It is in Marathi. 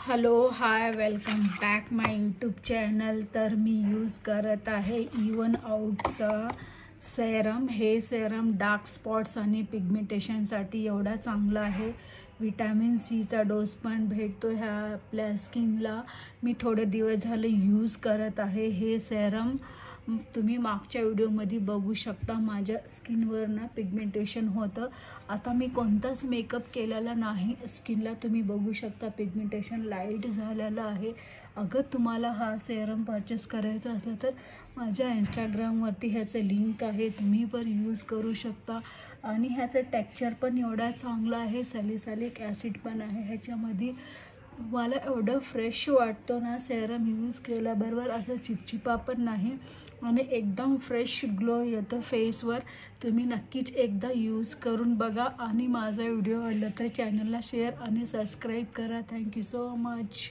हॅलो हाय वेलकम बॅक माय यूट्यूब चॅनल। तर मी यूज करत आहे इवन आउटचा सेरम। हे सेरम डार्क स्पॉट्स आणि पिगमेंटेशनसाठी एवढा चांगला आहे। विटॅमिन सीचा डोस पण भेटतो ह्या आपल्या स्किनला। मी थोडे दिवस झाले यूज करत आहे हे सेरम। तुम्ही मागच्या व्हिडिओमध्ये बघू शकता माझ्या स्किनवर ना पिगमेंटेशन होतं। आता मी कोणताच मेकअप केलेला नाही स्किनला, तुम्ही बघू शकता पिगमेंटेशन लाईट झालेलं आहे। अगर तुम्हाला हा सेरम परचेस करायचा असला तर माझ्या इंस्टाग्रामवरती ह्याचं लिंक आहे, तुम्ही पण यूज करू शकता। आणि ह्याचं टेक्स्चर पण एवढा चांगला आहे, सॅलिसिलिक ॲसिड पण आहे ह्याच्यामध्ये। मला एवढं फ्रेश वाटतो ना सेरम यूज केल्याबरोबर, असं चिपचिपा पण नाही आणि एकदम फ्रेश ग्लो येतो फेसवर। तुम्ही नक्कीच एकदा यूज करून बघा आणि माझा व्हिडिओ आवडला तर चॅनलला शेअर आणि सबस्क्राईब करा। Thank you so much.